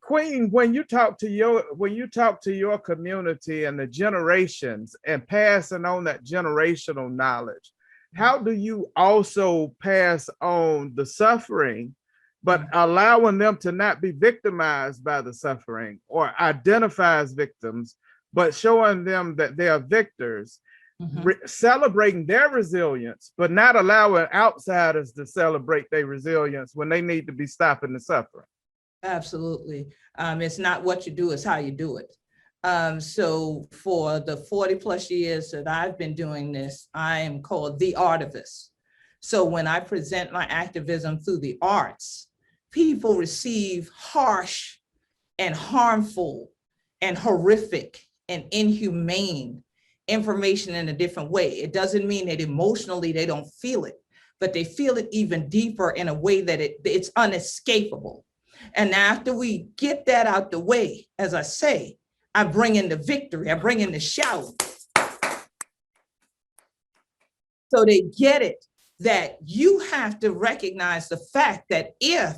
Queen, when you talk to your community and the generations and passing on that generational knowledge, how do you also pass on the suffering, but allowing them to not be victimized by the suffering or identify as victims, but showing them that they are victors, celebrating their resilience, but not allowing outsiders to celebrate their resilience when they need to be stopping the suffering? Absolutely. It's not what you do, it's how you do it. So for the 40 plus years that I've been doing this, I am called the artivist. So when I present my activism through the arts, people receive harsh and harmful and horrific and inhumane information in a different way. It doesn't mean that emotionally they don't feel it, but they feel it even deeper in a way that it's unescapable. And after we get that out the way, as I say, I bring in the victory, I bring in the shout. So they get it, that you have to recognize the fact that if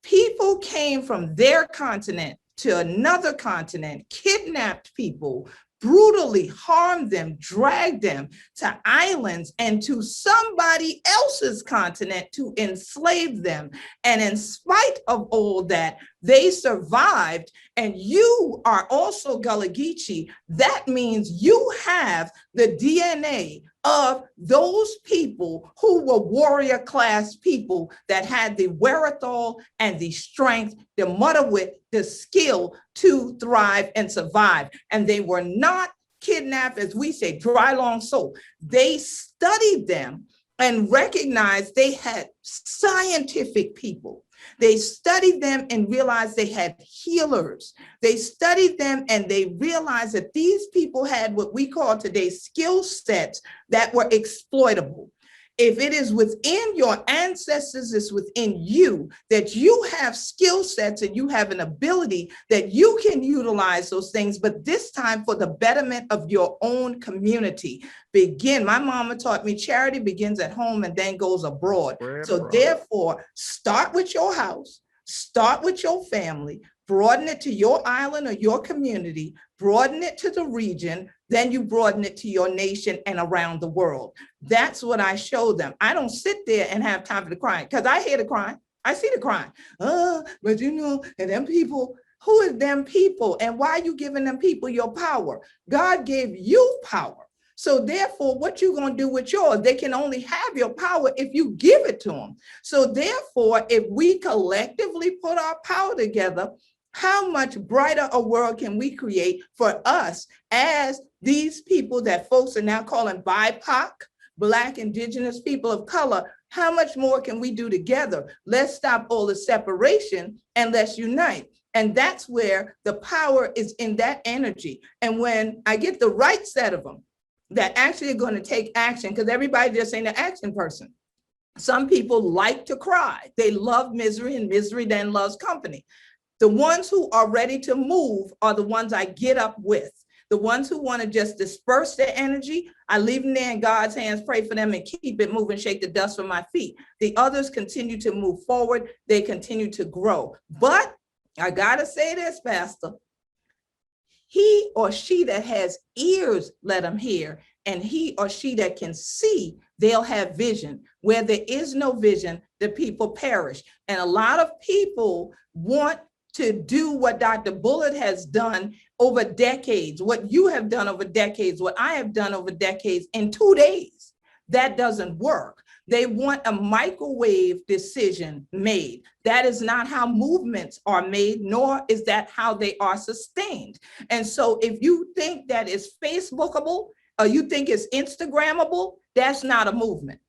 people came from their continent to another continent, kidnapped people, brutally harmed them, dragged them to islands and to somebody else's continent to enslave them. And in spite of all that, they survived. And you are also Gullah Geechee. That means you have the DNA of those people who were warrior class people that had the wherewithal and the strength, the mutterwit, the skill to thrive and survive. And they were not kidnapped, as we say, dry, long soul. They studied them and recognized they had scientific people. They studied them and realized they had healers. They studied them and they realized that these people had what we call today skill sets that were exploitable. If it is within your ancestors, it's within you, that you have skill sets and you have an ability that you can utilize those things, but this time for the betterment of your own community. My mama taught me charity begins at home and then goes abroad. So therefore, start with your house, start with your family, broaden it to your island or your community, broaden it to the region, then you broaden it to your nation and around the world. That's what I show them. I don't sit there and have time for the crying, because I hear the crying. I see the crying. But you know, and them people, who is them people? And why are you giving them people your power? God gave you power. So therefore, what you going to do with yours? They can only have your power if you give it to them. So therefore, if we collectively put our power together, how much brighter a world can we create for us as these people that folks are now calling BIPOC, Black, Indigenous, people of color? How much more can we do together? Let's stop all the separation and let's unite. And that's where the power is, in that energy. And when I get the right set of them that actually are going to take action, because everybody just ain't an action person. Some people like to cry. They love misery, and misery then loves company. The ones who are ready to move are the ones I get up with. The ones who want to just disperse their energy, I leave them there in God's hands, pray for them and keep it moving, shake the dust from my feet. The others continue to move forward. They continue to grow. But I got to say this, Pastor. He or she that has ears, let them hear. And he or she that can see, they'll have vision. Where there is no vision, the people perish. And a lot of people want to do what Dr. Bullitt has done over decades, what you have done over decades, what I have done over decades in 2 days. That doesn't work. They want a microwave decision made. That is not how movements are made, nor is that how they are sustained. And so if you think that is Facebookable, or you think it's Instagrammable, that's not a movement.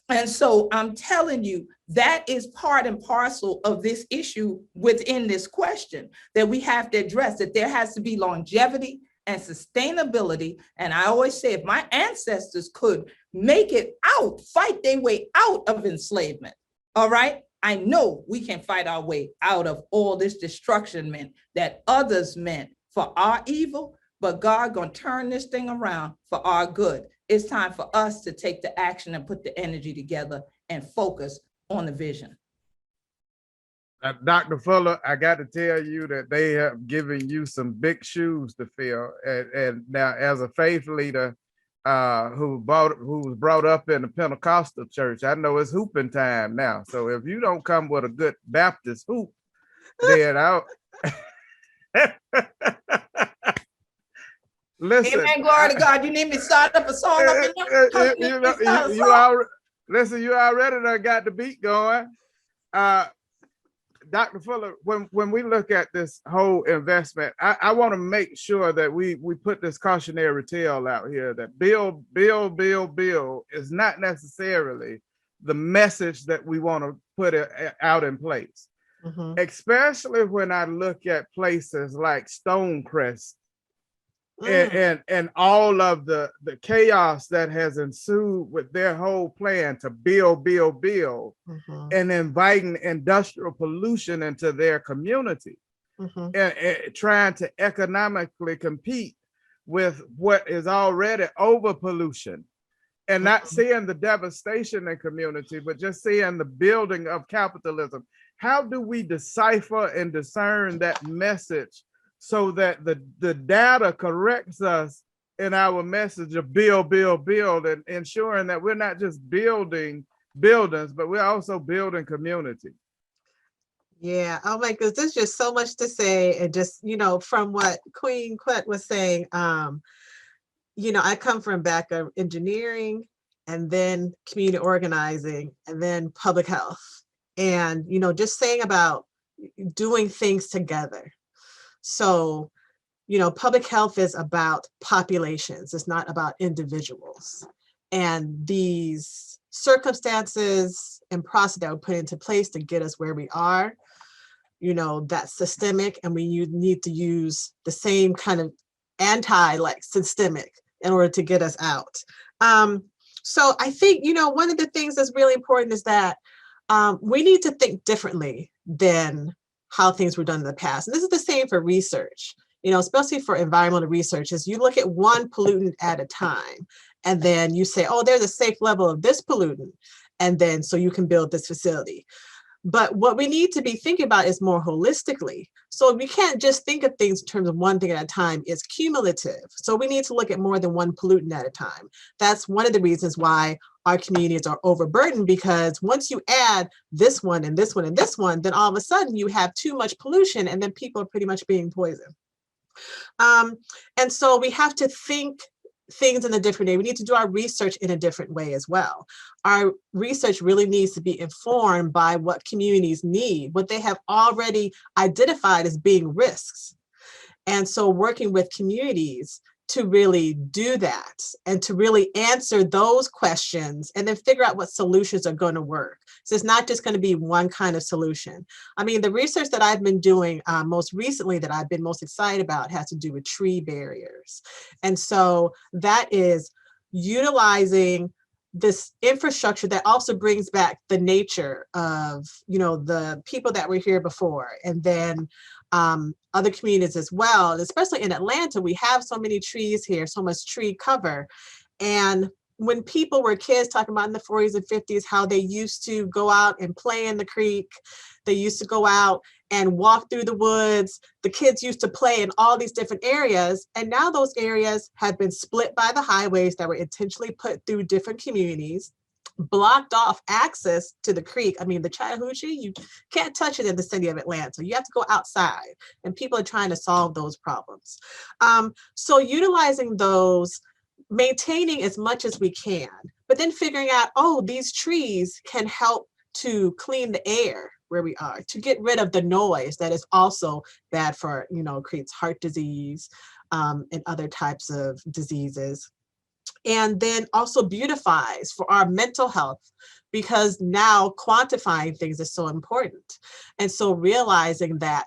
And so I'm telling you, that is part and parcel of this issue within this question that we have to address, that there has to be longevity and sustainability. And I always say, if my ancestors could make it out, fight their way out of enslavement, all right, I know we can fight our way out of all this destruction meant that others meant for our evil, but God gonna turn this thing around for our good. It's time for us to take the action and put the energy together and focus on the vision. Dr. Fuller, I got to tell you that they have given you some big shoes to fill. And now, as a faith leader who was brought up in the Pentecostal church, I know it's hooping time now. So if you don't come with a good Baptist hoop, then I'll listen. Amen. Glory to God. You need me to start up a song up in there? You know, you already listen. You already done got the beat going. Dr. Fuller, when we look at this whole investment, I want to make sure that we put this cautionary tale out here that build is not necessarily the message that we want to put out in place. Mm-hmm. Especially when I look at places like Stonecrest and all of the chaos that has ensued with their whole plan to build, mm-hmm. and inviting industrial pollution into their community, mm-hmm. and trying to economically compete with what is already over pollution, and not mm-hmm. seeing the devastation in community, but just seeing the building of capitalism. How do we decipher and discern that message so that the data corrects us in our message of build, and ensuring that we're not just building buildings, but we're also building community? Yeah. Oh my goodness, there's just so much to say. And just, from what Queen Quet was saying, I come from background engineering and then community organizing and then public health. And, just saying about doing things together. So, public health is about populations. It's not about individuals. And these circumstances and process that were put into place to get us where we are, that's systemic, and we need to use the same kind of systemic in order to get us out. So I think, one of the things that's really important is that we need to think differently than how things were done in the past. And this is the same for research, especially for environmental research, is you look at one pollutant at a time, and then you say, oh, there's a safe level of this pollutant. And then so you can build this facility. But what we need to be thinking about is more holistically. So we can't just think of things in terms of one thing at a time. It's cumulative. So we need to look at more than one pollutant at a time. That's one of the reasons why our communities are overburdened, because once you add this one and this one and this one, then all of a sudden you have too much pollution, and then people are pretty much being poisoned. And so we have to think things in a different way. We need to do our research in a different way as well. Our research really needs to be informed by what communities need, what they have already identified as being risks. And so working with communities to really do that and to really answer those questions and then figure out what solutions are going to work. So it's not just going to be one kind of solution. I mean, the research that I've been doing most recently that I've been most excited about has to do with tree barriers. And so that is utilizing this infrastructure that also brings back the nature of, the people that were here before, and then other communities as well. And especially in Atlanta, we have so many trees here, so much tree cover. And when people were kids, talking about in the 40s and 50s, how they used to go out and play in the creek, they used to go out and walk through the woods. The kids used to play in all these different areas. And now those areas have been split by the highways that were intentionally put through different communities, blocked off access to the creek. I mean, the Chattahoochee, you can't touch it in the city of Atlanta. You have to go outside, and people are trying to solve those problems. So utilizing those, maintaining as much as we can, but then figuring out, oh, these trees can help to clean the air where we are, to get rid of the noise that is also bad for, creates heart disease and other types of diseases. And then also beautifies for our mental health, because now quantifying things is so important. And so realizing that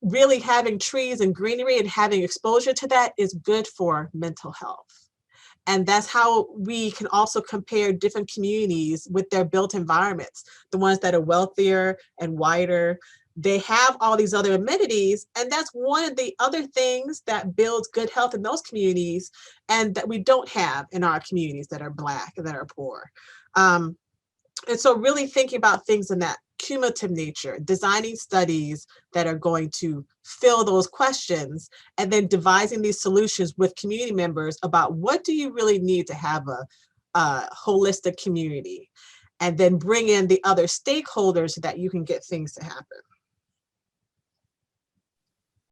really having trees and greenery and having exposure to that is good for mental health. And that's how we can also compare different communities with their built environments. The ones that are wealthier and wider, they have all these other amenities. And that's one of the other things that builds good health in those communities, and that we don't have in our communities that are Black and that are poor. And so really thinking about things in that cumulative nature, designing studies that are going to fill those questions, and then devising these solutions with community members about what do you really need to have a holistic community, and then bring in the other stakeholders so that you can get things to happen.